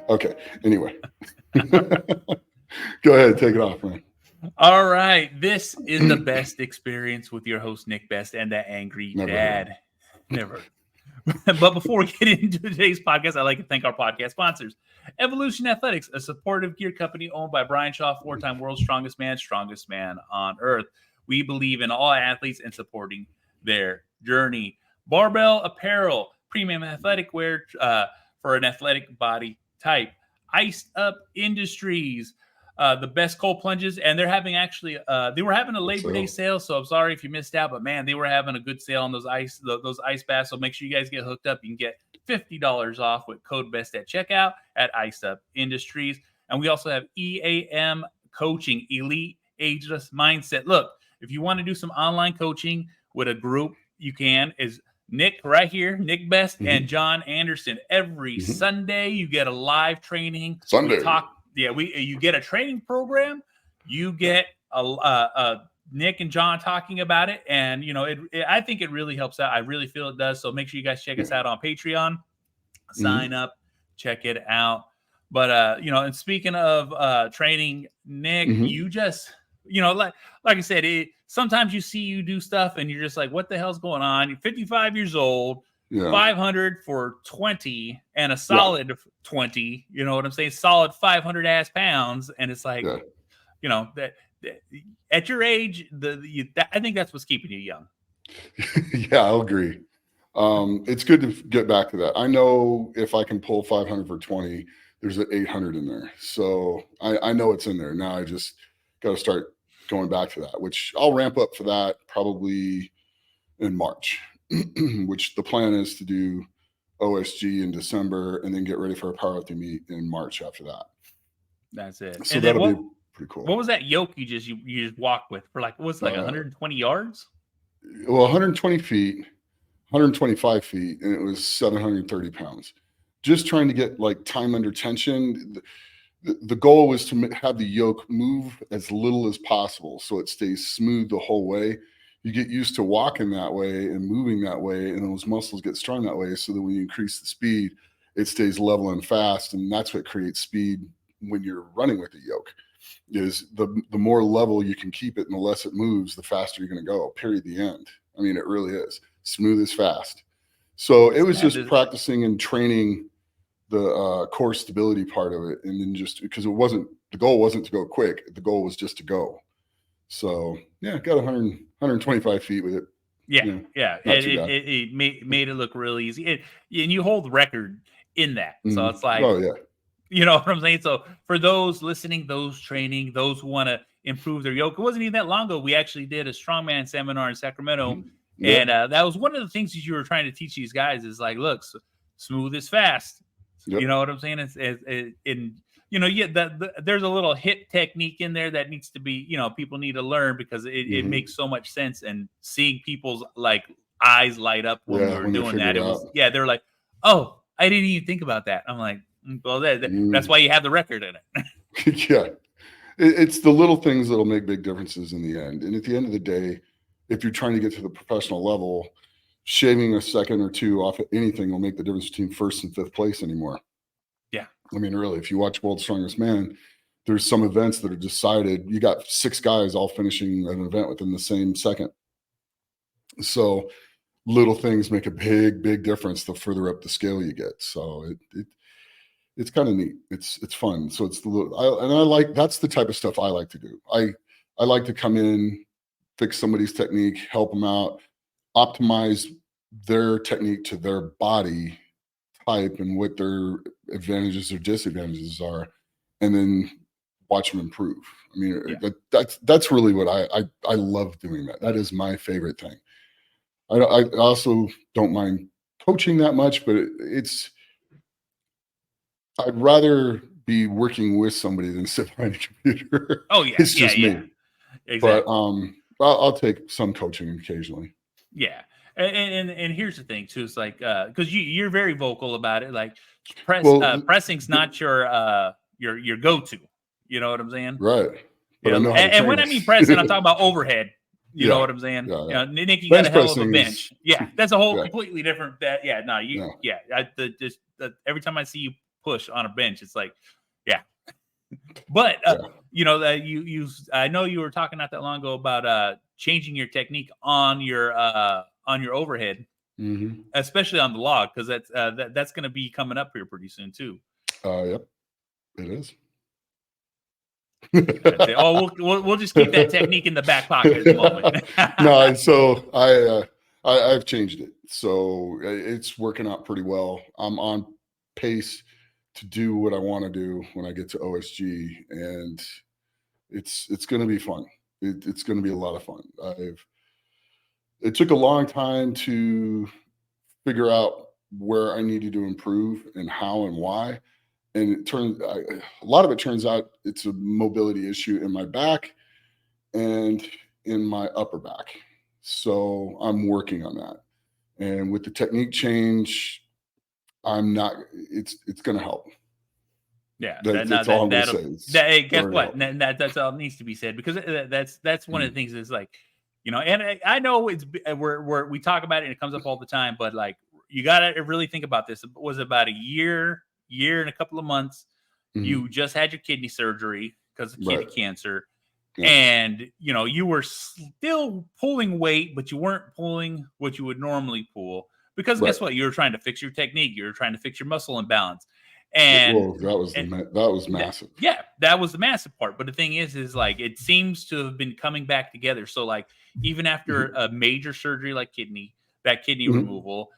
Okay. Anyway, go ahead. Take it off, man. All right. This is the best experience with your host, Nick Best, and that angry Never dad. Never. But before we get into today's podcast, I'd like to thank our podcast sponsors. Evolution Athletics, a supportive gear company owned by Brian Shaw, four-time world's strongest man on earth. We believe in all athletes and supporting their journey. Barbell Apparel, premium athletic wear for an athletic body type. Iced Up Industries, the best cold plunges, and they're having they were having a Labor Day sale, so I'm sorry if you missed out, but man, they were having a good sale on those ice baths, so make sure you guys get hooked up. You can get $50 off with code BEST at checkout at Iced Up Industries. And we also have EAM Coaching, Elite Ageless Mindset. Look, if you want to do some online coaching with a group, you can. Is Nick right here, Nick Best, and John Anderson. Every Sunday, you get a live training. Sunday. You get a training program. You get a Nick and John talking about it, and I think it really helps out. I really feel it does. So make sure you guys check us out on Patreon. Sign up, check it out. But and speaking of training, Nick, you just like I said, sometimes you see you do stuff, and you're just like, what the hell's going on? You're 55 years old. 500 for 20 and a solid 20, you know what I'm saying? Solid 500 ass pounds. And it's like, that at your age, I think that's what's keeping you young. Yeah, I'll agree. It's good to get back to that. I know if I can pull 500 for 20, there's an 800 in there. So I know it's in there. Now I just got to start going back to that, which I'll ramp up for that probably in March. Which the plan is to do OSG in December and then get ready for a powerlifting meet in March after that. That's it. So that'll be pretty cool. What was that yoke you just walked with for 120 yards? Well, 120 feet, 125 feet, and it was 730 pounds. Just trying to get time under tension. The goal was to have the yoke move as little as possible so it stays smooth the whole way. You get used to walking that way and moving that way, and those muscles get strong that way, so that when you increase the speed, it stays level and fast, and that's what creates speed when you're running with the yoke. Is the more level you can keep it and the less it moves, the faster you're going to go, period, the end. I mean, it really is. Smooth is fast. So it was just practicing and training the core stability part of it, and then just because the goal wasn't to go quick, the goal was just to go. So got 125 feet with it. It made it look real easy. And you hold the record in that. So it's like, you know what I'm saying? So for those listening, those training, those who want to improve their yoke, it wasn't even that long ago. We actually did a strongman seminar in Sacramento. And that was one of the things that you were trying to teach these guys is like, look, smooth is fast. You know what I'm saying? There's a little hip technique in there that needs to be, people need to learn because it makes so much sense. And seeing people's eyes light up when we were doing that, they're like, oh, I didn't even think about that. I'm like, well, that's why you have the record in it. It's the little things that'll make big differences in the end. And at the end of the day, if you're trying to get to the professional level, shaving a second or two off of anything will make the difference between first and fifth place anymore. I mean, really, if you watch World's Strongest Man, there's some events that are decided. You got 6 guys all finishing an event within the same second. So little things make a big, big difference the further up the scale you get. So it's kind of neat. It's fun. So it's that's the type of stuff I like to do. I like to come in, fix somebody's technique, help them out, optimize their technique to their body type and what their advantages or disadvantages are, and then watch them improve. I mean, that's really what I love doing. That is my favorite thing. I also don't mind coaching that much, but I'd rather be working with somebody than sit behind a computer. Oh yeah, it's just me. Exactly. But I'll take some coaching occasionally. Yeah. And here's the thing too. It's like, cause you're very vocal about it. Like pressing's not your go-to, you know what I'm saying? Right. But and when I mean pressing, I'm talking about overhead. You know what I'm saying? Nick, you got a hell of a bench. That's a whole completely different. Every time I see you push on a bench. It's like, yeah. But you know that I know you were talking not that long ago about changing your technique on your overhead, especially on the log, because that's going to be coming up here pretty soon too. Yep, it is. Oh, we'll just keep that technique in the back pocket at the moment. No, so I've changed it, so it's working out pretty well. I'm on pace to do what I want to do when I get to OSG, and it's going to be fun. It's going to be a lot of fun. It took a long time to figure out where I needed to improve and how and why. And a lot of it turns out it's a mobility issue in my back and in my upper back. So I'm working on that. And with the technique change, it's going to help. Yeah, that's all I'm going to say. Guess what? That's all needs to be said, because that's one of the things is like, you know, and I know we talk about it and it comes up all the time, but like, you got to really think about this. It was about a year and a couple of months. You just had your kidney surgery because of kidney cancer. Yeah. And, you know, you were still pulling weight, but you weren't pulling what you would normally pull, because guess what? You were trying to fix your technique. You were trying to fix your muscle imbalance. And that was massive. That was the massive part. But the thing is like, it seems to have been coming back together. So like, even after a major surgery like kidney removal,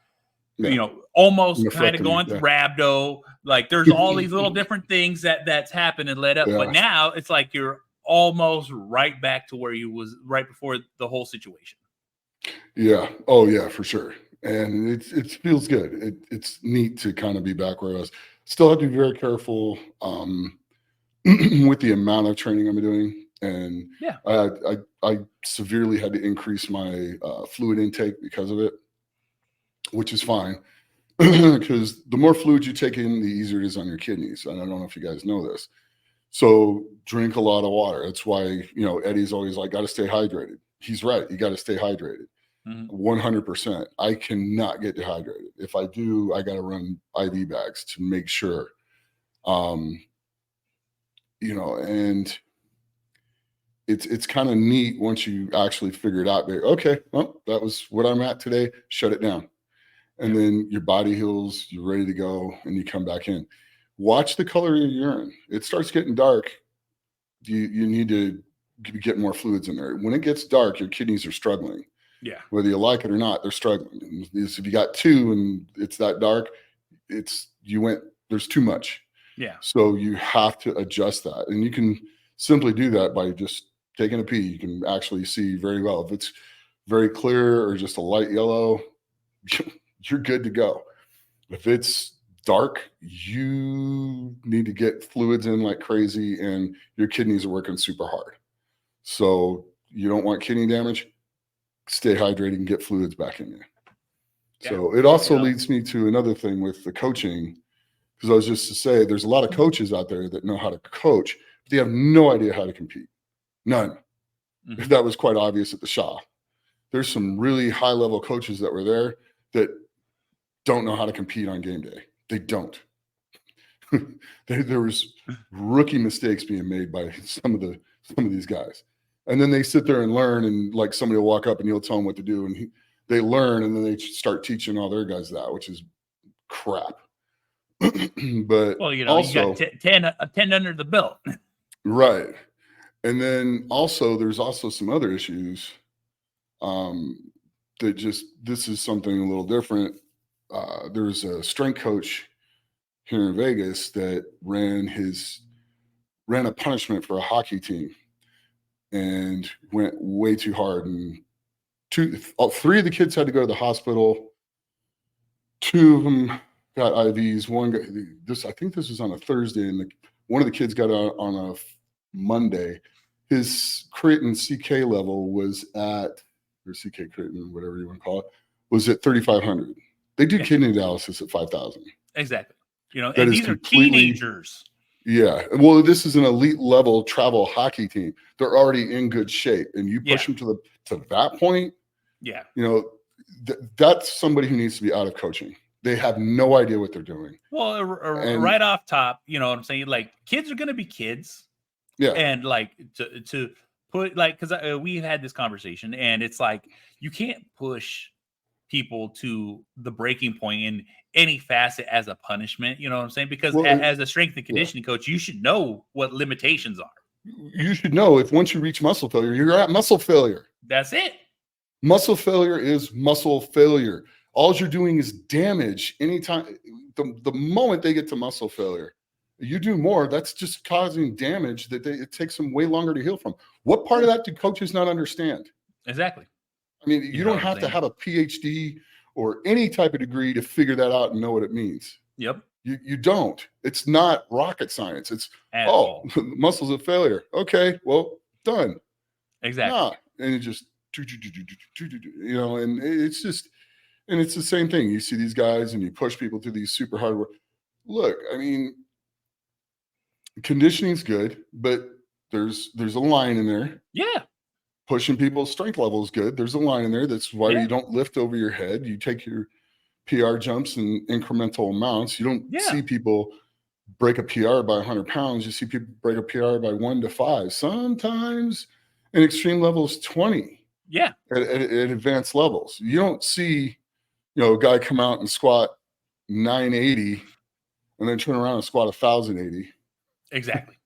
you know, almost kind of going through rhabdo, like there's all these little different things that's happened and led up. But now it's like you're almost right back to where you was right before the whole situation. Yeah. Oh yeah, for sure. And it feels good. It's neat to kind of be back where I was. Still have to be very careful with the amount of training I'm doing. And I severely had to increase my fluid intake because of it, which is fine, because the more fluid you take in, the easier it is on your kidneys. And I don't know if you guys know this. So drink a lot of water. That's why, you know, Eddie's always like, got to stay hydrated. He's right. You got to stay hydrated. 100%. I cannot get dehydrated. If I do, I got to run IV bags to make sure, you know, and it's kind of neat once you actually figure it out. Okay, well, that was what I'm at today. Shut it down. And then your body heals, you're ready to go, and you come back in. Watch the color of your urine. It starts getting dark. You need to get more fluids in there. When it gets dark, your kidneys are struggling. Yeah. Whether you like it or not, they're struggling. If you got 2 and it's that dark, there's too much. Yeah. So you have to adjust that. And you can simply do that by just taking a pee. You can actually see very well. If it's very clear or just a light yellow, you're good to go. If it's dark, you need to get fluids in like crazy, and your kidneys are working super hard. So you don't want kidney damage. Stay hydrated and get fluids back in you. Yeah. So it also leads me to another thing with the coaching, because I was just to say, there's a lot of coaches out there that know how to coach, but they have no idea how to compete. None. That was quite obvious at the Shaw. There's some really high level coaches that were there that don't know how to compete on game day. They don't. There was rookie mistakes being made by some of these guys. And then they sit there and learn, and like somebody will walk up and you'll tell them what to do, and they learn, and then they start teaching all their guys that, which is crap. But well, you know, also, you got 10 under the belt, right? And then also, there's also some other issues that this is something a little different. There's a strength coach here in Vegas that ran a punishment for a hockey team and went way too hard. And 3 of the kids had to go to the hospital. 2 of them got IVs. I think this was on a Thursday, and one of the kids got out on a Monday. His creatine CK level was at, or CK creatine, whatever you want to call it, was at 3,500. They do kidney dialysis at 5,000. Exactly. You know, and these are teenagers. Yeah. Well, this is an elite level travel hockey team. They're already in good shape, and you push them to that point. Yeah. You know, that's somebody who needs to be out of coaching. They have no idea what they're doing. Well, And right off top, you know what I'm saying? Like, kids are going to be kids. yeah, And like to put, like, because we've had this conversation, and it's like, you can't push people to the breaking point in any facet as a punishment. You know what I'm saying? Because well, as a strength and conditioning coach, you should know what limitations are. you should know if once you reach muscle failure, you're at muscle failure. That's it. Muscle failure is muscle failure. All you're doing is damage. Anytime, the moment they get to muscle failure, you do more, that's just causing damage that it takes them way longer to heal from. What part of that do coaches not understand? Exactly. I mean, you don't have to have a PhD or any type of degree to figure that out and know what it means. Yep. You don't. It's not rocket science. It's, all. muscles of failure. Okay, well, done. Exactly. Nah. And it just, you know, and it's just, and it's the same thing. You see these guys and you push people through these super hard work. Look, I mean, conditioning's good, but there's a line in there. Yeah. Pushing people's strength level is good. There's a line in there. That's why Yeah. you don't lift over your head. You take your PR jumps in incremental amounts. You don't see people break a PR by 100 pounds. You see people break a PR by 1 to 5. Sometimes in extreme levels, 20. Yeah. At advanced levels. You don't see, you know, a guy come out and squat 980 and then turn around and squat 1,080. Exactly.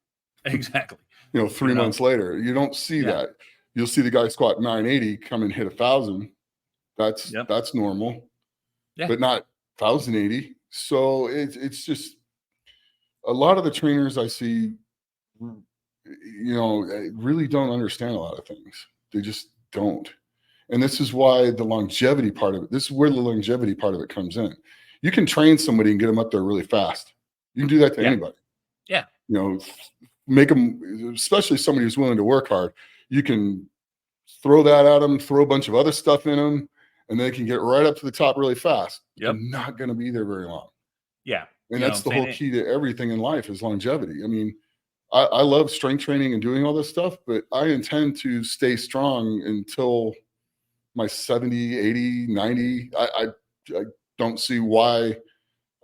Exactly. You know, 3 months later. You don't see that. You'll see the guy squat 980, come and hit 1,000. That's normal, but not 1,080. So it's just a lot of the trainers I see, you know, really don't understand a lot of things. They just don't. And this is why the longevity part of it, this is where the longevity part of it comes in. You can train somebody and get them up there really fast. You can do that to anybody. Yeah. You know, make them, especially somebody who's willing to work hard. You can throw that at them, throw a bunch of other stuff in them, and they can get right up to the top really fast. Yep. They're not going to be there very long. Yeah. And that's the whole key to everything in life is longevity. I mean, I love strength training and doing all this stuff, but I intend to stay strong until my 70, 80, 90. I don't see why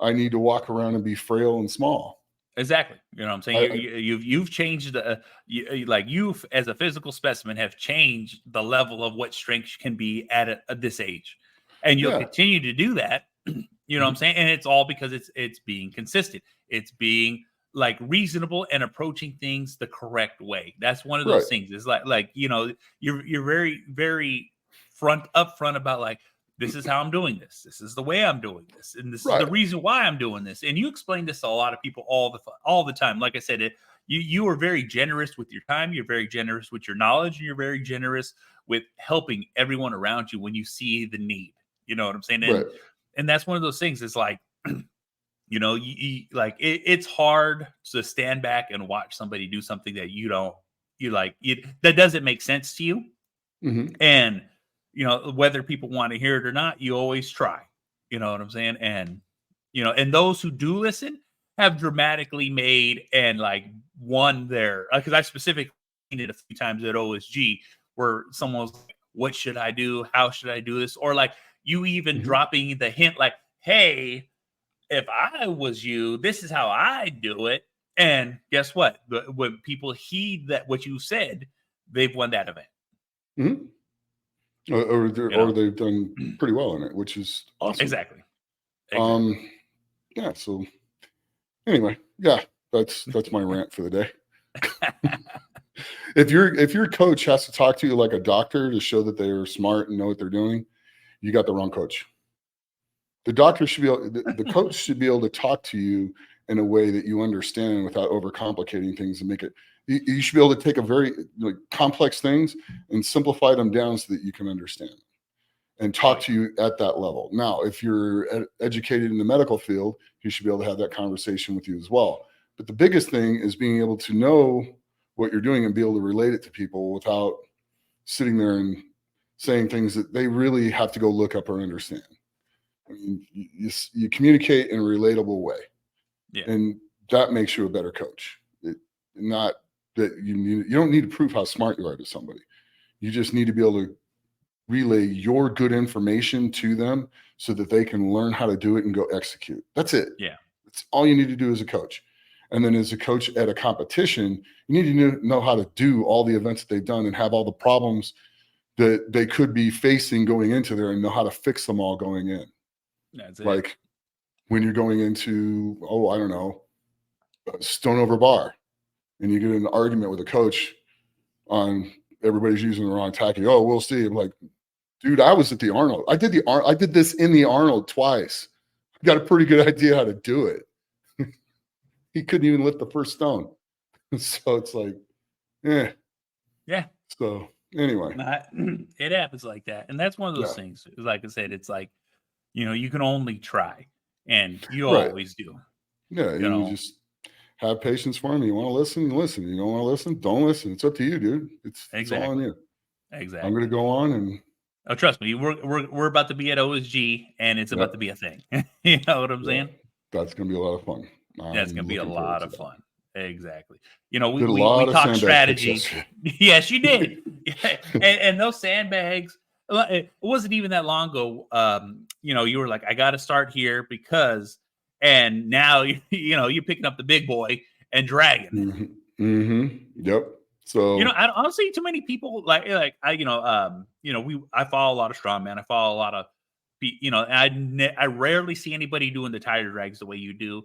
I need to walk around and be frail and small. Exactly. You know what I'm saying? You've changed you as a physical specimen have changed the level of what strength can be at this age. And you'll continue to do that. You know what I'm saying? And it's all because it's being consistent. It's being like reasonable and approaching things the correct way. That's one of those things. It's like, you know, you're very, very upfront about like, this is how I'm doing this. This is the way I'm doing this. And this is the reason why I'm doing this. And you explain this to a lot of people all the time. Like I said, you are very generous with your time. You're very generous with your knowledge. And you're very generous with helping everyone around you when you see the need. You know what I'm saying? And that's one of those things. It's like, you know, it's hard to stand back and watch somebody do something that that doesn't make sense to you. Mm-hmm. And, you know, whether people want to hear it or not, you always try. You know what I'm saying? And, you know, and those who do listen have dramatically made and like won their, because I specifically seen it a few times at OSG where someone was like, what should I do? How should I do this? Or like you even dropping the hint like, hey, if I was you, this is how I do it. And guess what? When people heed that what you said, they've won that event. Mm-hmm. Or they've done pretty well in it, which is awesome. Exactly. Yeah. So anyway, that's my rant for the day. If your coach has to talk to you like a doctor to show that they are smart and know what they're doing, you got the wrong coach. The doctor should be the coach should be able to talk to you in a way that you understand without overcomplicating things and make it. You should be able to take a very complex things and simplify them down so that you can understand and talk to you at that level. Now, if you're educated in the medical field, he should be able to have that conversation with you as well. But the biggest thing is being able to know what you're doing and be able to relate it to people without sitting there and saying things that they really have to go look up or understand. I mean, you communicate in a relatable way, and that makes you a better coach. Not that you don't need to prove how smart you are to somebody. You just need to be able to relay your good information to them so that they can learn how to do it and go execute. That's it. Yeah. That's all you need to do as a coach. And then as a coach at a competition, you need to know how to do all the events that they've done and have all the problems that they could be facing going into there and know how to fix them all going in. That's it. Like when you're going into, I don't know, stone over bar, and you get in an argument with a coach on everybody's using the wrong tactic. Oh, we'll see. I'm like, dude, I was at the Arnold. I did this in the Arnold twice. I got a pretty good idea how to do it. He couldn't even lift the first stone. So it's like, yeah. So anyway, it happens like that. And that's one of those things. Like I said, it's like, you can only try, and you always do. Yeah. You just have patience for him. You want to listen, listen. You don't want to listen, don't listen. It's up to you, dude. It's all on you. Exactly. I'm going to go on and. Oh, trust me, we're about to be at OSG, and it's about to be a thing. You know what I'm saying? That's going to be a lot of fun. That's going to be a lot of fun. Exactly. We talked strategy. Yes, you did. and those sandbags, it wasn't even that long ago. You were like, I got to start here because, and now, you're picking up the big boy and dragging. Yep. So, I don't see too many people I follow a lot of strongman. I follow a lot of, I rarely see anybody doing the tire drags the way you do.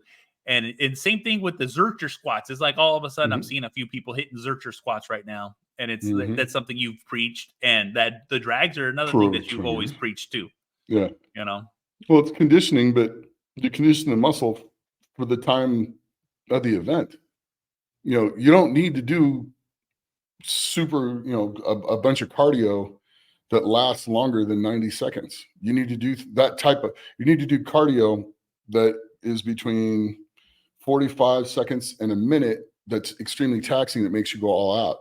And same thing with the Zercher squats. It's like all of a sudden I'm seeing a few people hitting Zercher squats right now. And it's that's something you've preached, and that the drags are another thing that you've always preached too. Yeah. Well, it's conditioning, but you condition the muscle for the time of the event. You don't need to do super, a bunch of cardio that lasts longer than 90 seconds. You need to do you need to do cardio that is between 45 seconds and a minute. That's extremely taxing. That makes you go all out.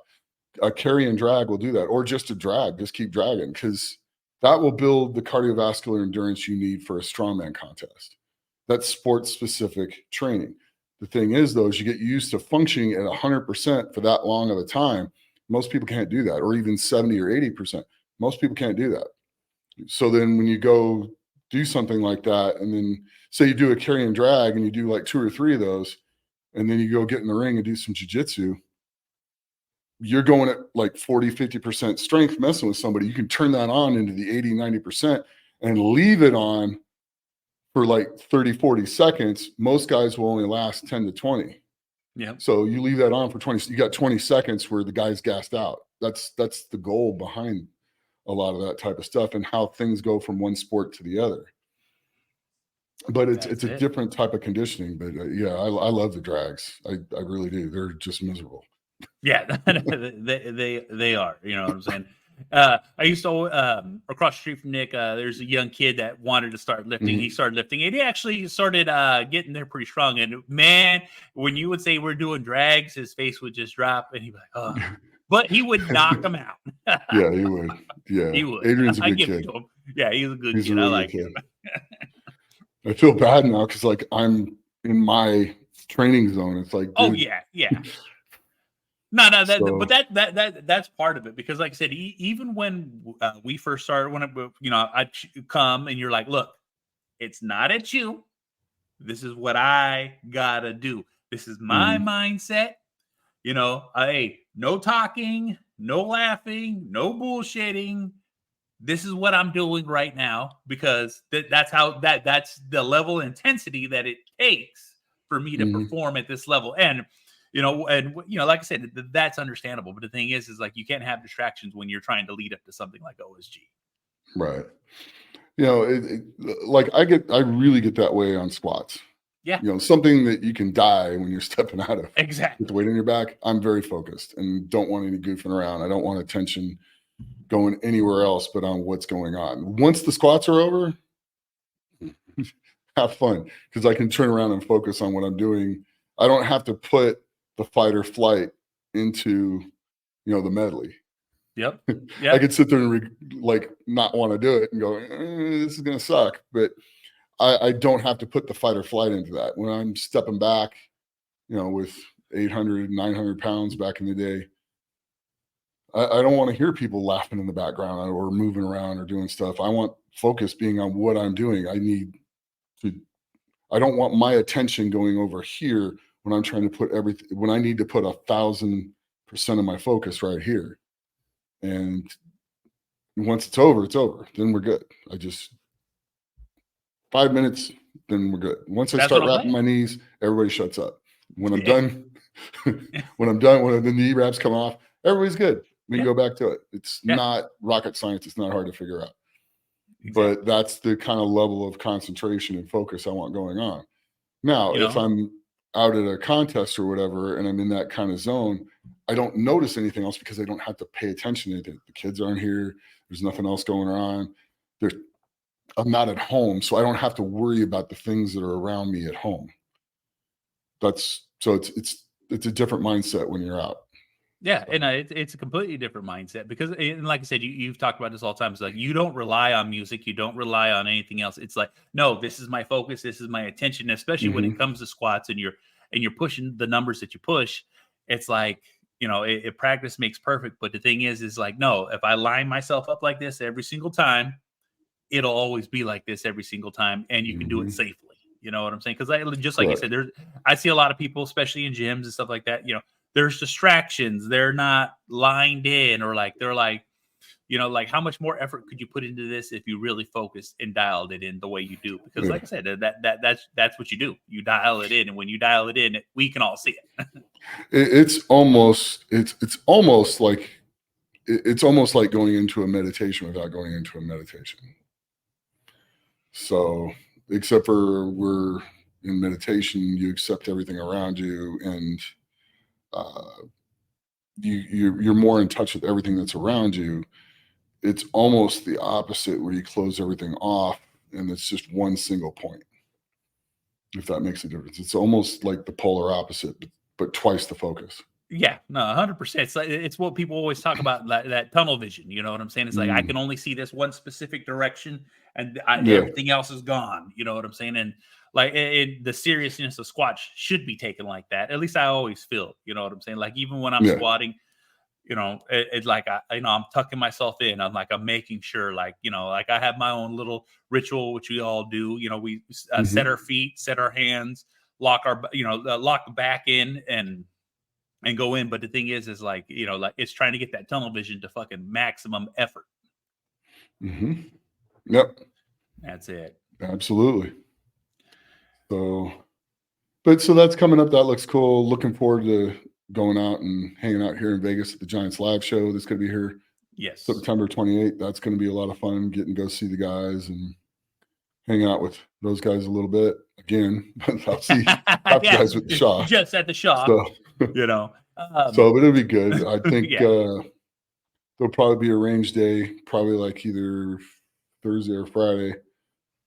A carry and drag will do that, or just a drag, just keep dragging, because that will build the cardiovascular endurance you need for a strongman contest. That's sports specific training. The thing is, though, is you get used to functioning at 100% for that long of a time. Most people can't do that, or even 70 or 80%. Most people can't do that. So then when you go do something like that, and then say you do a carry and drag and you do like 2 or 3 of those, and then you go get in the ring and do some jiu-jitsu, you're going at like 40, 50% strength messing with somebody. You can turn that on into the 80, 90% and leave it on for like 30, 40 seconds. Most guys will only last 10 to 20. Yeah. So you leave that on for 20, you got 20 seconds where the guy's gassed out. That's the goal behind a lot of that type of stuff, and how things go from one sport to the other. But it's a different type of conditioning. But I love the drags. I really do. They're just miserable. Yeah, they are. You know what I'm saying? I used to across the street from Nick. There's a young kid that wanted to start lifting. He started lifting, and he actually started getting there pretty strong. And man, when you would say we're doing drags, his face would just drop, and he'd be like, "Oh." But he would knock him out. Yeah, he would. Yeah, he would. Adrian's a good kid. Yeah, he's a good kid. Really I like him. I feel bad now because like I'm in my training zone. It's like, dude. Yeah. No, that's part of it, because like I said, even when we first started, I'd come and you're like, look, it's not at you. This is what I gotta do. This is my mindset. Hey, no talking, no laughing, no bullshitting. This is what I'm doing right now, because that's the level of intensity that it takes for me to perform at this level. And like I said, that's understandable. But the thing is like, you can't have distractions when you're trying to lead up to something like OSG. Right. I really get that way on squats. Yeah. Something that you can die when you're stepping out of. Exactly. With the weight on your back. I'm very focused and don't want any goofing around. I don't want attention going anywhere else but on what's going on. Once the squats are over, have fun, because I can turn around and focus on what I'm doing. I don't have to put the fight or flight into, the medley. Yep. I could sit there and not want to do it and go, this is going to suck. But I don't have to put the fight or flight into that. When I'm stepping back, with 800, 900 pounds back in the day, I don't want to hear people laughing in the background or moving around or doing stuff. I want focus being on what I'm doing. I don't want my attention going over here when I'm trying to put everything, when I need to put 1,000% of my focus right here. And once it's over, then we're good. 5 minutes, then we're good. Once I start wrapping my knees, everybody shuts up. When I'm done, when the knee wraps come off, everybody's good. We can go back to it. It's not rocket science. It's not hard to figure out. Exactly. But that's the kind of level of concentration and focus I want going on. Now, if I'm out at a contest or whatever, and I'm in that kind of zone, I don't notice anything else because I don't have to pay attention to anything. The kids aren't here. There's nothing else going on. I'm not at home, so I don't have to worry about the things that are around me at home. It's a different mindset when you're out. Yeah, and it's a completely different mindset because, and like I said, you've talked about this all the time. It's like you don't rely on music, you don't rely on anything else. It's like, no, this is my focus, this is my attention. Especially when it comes to squats and you're pushing the numbers that you push. It's like, practice makes perfect. But the thing is like, no, if I line myself up like this every single time, it'll always be like this every single time, and you can do it safely. You know what I'm saying? Because just like you said, I see a lot of people, especially in gyms and stuff like that. There's distractions. They're not lined in, or they're like, how much more effort could you put into this if you really focused and dialed it in the way you do? Because like I said, that's what you do. You dial it in, and when you dial it in, we can all see it. It's almost like going into a meditation without going into a meditation. So, except for we're in meditation, you accept everything around you, and you're more in touch with everything that's around you. It's almost the opposite, where you close everything off and it's just one single point, if that makes a difference. It's almost like the polar opposite, but twice the focus. Yeah, no, 100%. It's what people always talk about, that tunnel vision. You know what I'm saying? It's like, I can only see this one specific direction, and everything else is gone. You know what I'm saying? And the seriousness of squats should be taken like that. At least I always feel. You know what I'm saying? Like, even when I'm squatting, it's like I'm tucking myself in. I'm making sure, I have my own little ritual, which we all do. We set our feet, set our hands, lock the back in, and go in. But the thing is it's trying to get that tunnel vision to fucking maximum effort. Yep. That's it. Absolutely. So that's coming up. That looks cool. Looking forward to going out and hanging out here in Vegas at the Giants live show. That's going to be here. Yes. September 28th. That's going to be a lot of fun, getting to go see the guys and hang out with those guys a little bit again. I'll see half the guys with the shop. Just at the shop, so, but it'll be good. I think there'll probably be a range day, probably like either Thursday or Friday,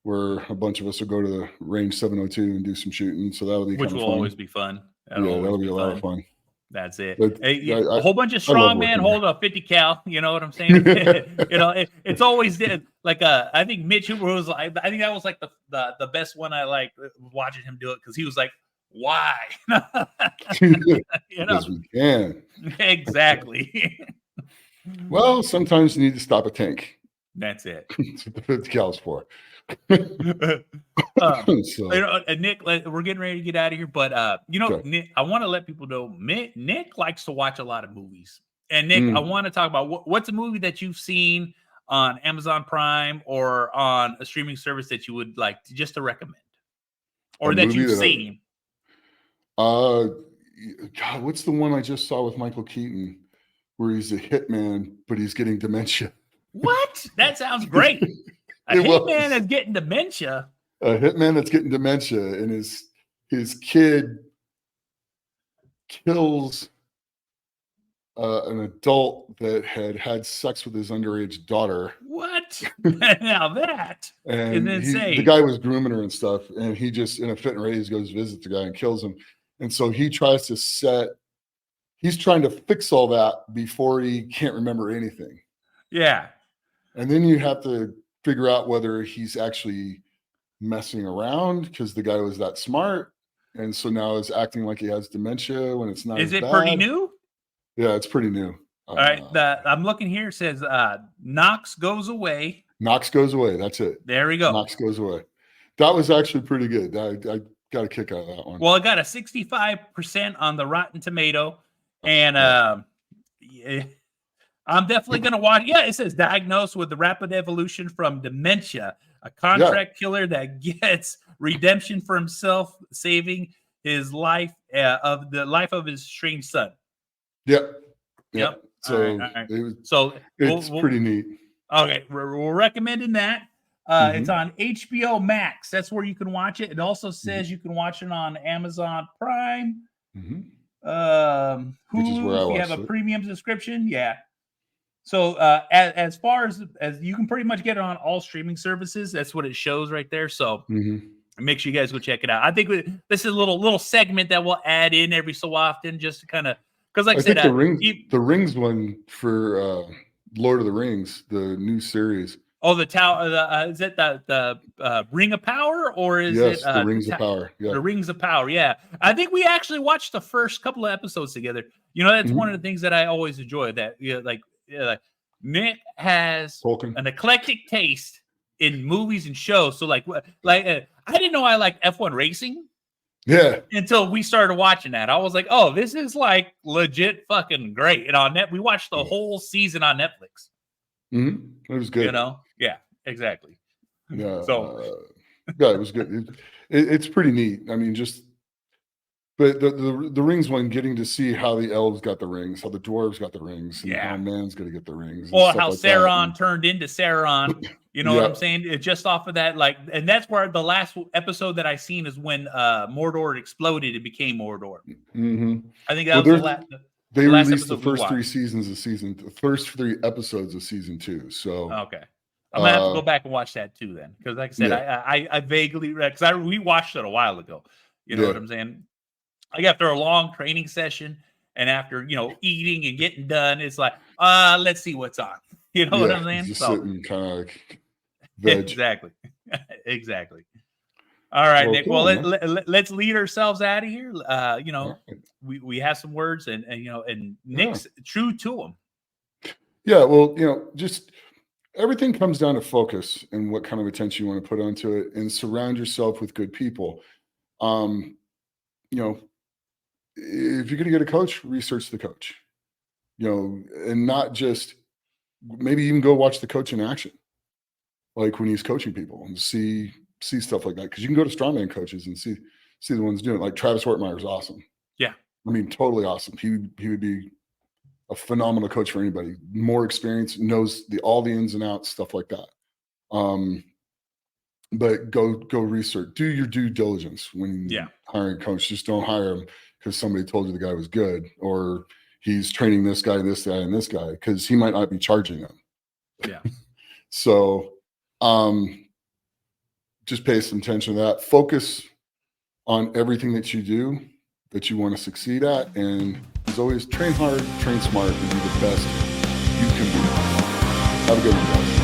where a bunch of us will go to the range 702 and do some shooting. So that'll be which kind of will fun. always be fun. That'll be a lot of fun. That's it. But, a whole bunch of strong man holding a 50 cal. You know what I'm saying? It's always like I think Mitch Hoover was I think that was like the best one. I like watching him do it because he was like, why? Because we can. Exactly. Well, sometimes you need to stop a tank. That's it. That's what the 50 cal's for. Nick, we're getting ready to get out of here, but Nick, I want to let people know Nick likes to watch a lot of movies. And Nick, I want to talk about what's a movie that you've seen on Amazon Prime or on a streaming service that you would like just to recommend, or that you've seen. God, what's the one I just saw with Michael Keaton, where he's a hitman but he's getting dementia? What? That sounds great. A hitman is getting dementia. A hitman that's getting dementia, and his kid kills an adult that had sex with his underage daughter. What? Now that is insane. The guy was grooming her and stuff, and he just, in a fit and rage, goes visit the guy and kills him. And so he's trying to fix all that before he can't remember anything. Yeah. And then you have to figure out whether he's actually messing around because the guy was that smart, and so now is acting like he has dementia when it's not. Is it bad. pretty new? Yeah, it's pretty new. All right. I'm looking here. It says Knox Goes Away. Knox Goes Away. That's it. There we go. Knox Goes Away. That was actually pretty good. I got a kick out of that one. Well, it got a 65% on the Rotten Tomato. And yeah, I'm definitely going to watch. Yeah, it says diagnosed with the rapid evolution from dementia, a contract killer that gets redemption for himself, saving his life of the life of his strange son. Yep. So, all right. It's pretty neat. Okay, we're recommending that. It's on HBO Max. That's where you can watch it. It also says you can watch it on Amazon Prime. Hulu, Which is where if you have a premium subscription. Yeah. So as far as you can pretty much get it on all streaming services. That's what it shows right there. So make sure you guys go check it out. I think this is a little segment that we'll add in every so often just to kind of, because like I said, the Rings one for Lord of the Rings, the new series. Oh, the tower. Is it the Ring of Power, or is it the Rings of Power? Yeah, the Rings of Power. Yeah, I think we actually watched the first couple of episodes together. You know, that's one of the things that I always enjoy. That like Nick has an eclectic taste in movies and shows. So like I didn't know I liked F1 racing. Yeah. Until we started watching that, I was like, "Oh, this is like legit fucking great." And on we watched the whole season on Netflix. It was good. You know, yeah, exactly. Yeah. So, yeah, it was good. It's pretty neat. I mean, but the rings one, getting to see how the elves got the rings, how the dwarves got the rings, and how man's going to get the rings, or how like Sauron turned into Sauron. You know what I'm saying? It just off of that, like, and that's where the last episode that I seen is when Mordor exploded and became Mordor. I think that was the last. They released the first 3 seasons of the first 3 episodes of season 2. So okay, I'm gonna have to go back and watch that too then, because like I said, I vaguely read because we watched it a while ago. You know what I'm saying? Like after a long training session and after eating and getting done, it's like let's see what's on. You know what I'm saying? Just sitting kind of like exactly. All right, Nick. Well, let's lead ourselves out of here. We have some words, and Nick's true to them. Yeah, well, just everything comes down to focus and what kind of attention you want to put onto it, and surround yourself with good people. If you're going to get a coach, research the coach. And not just maybe even go watch the coach in action, like when he's coaching people, and see stuff like that, because you can go to strongman coaches and see the ones doing it. Like Travis Wertmeier is awesome. Yeah, I mean, totally awesome. He would be a phenomenal coach for anybody. More experience, knows all the ins and outs, stuff like that. But go research, do your due diligence when hiring a coach. Just don't hire him because somebody told you the guy was good, or he's training this guy, and this guy, and this guy, because he might not be charging them. Yeah. So, just pay some attention to that. Focus on everything that you do that you want to succeed at. And as always, train hard, train smart, and be the best you can be. Have a good one, guys.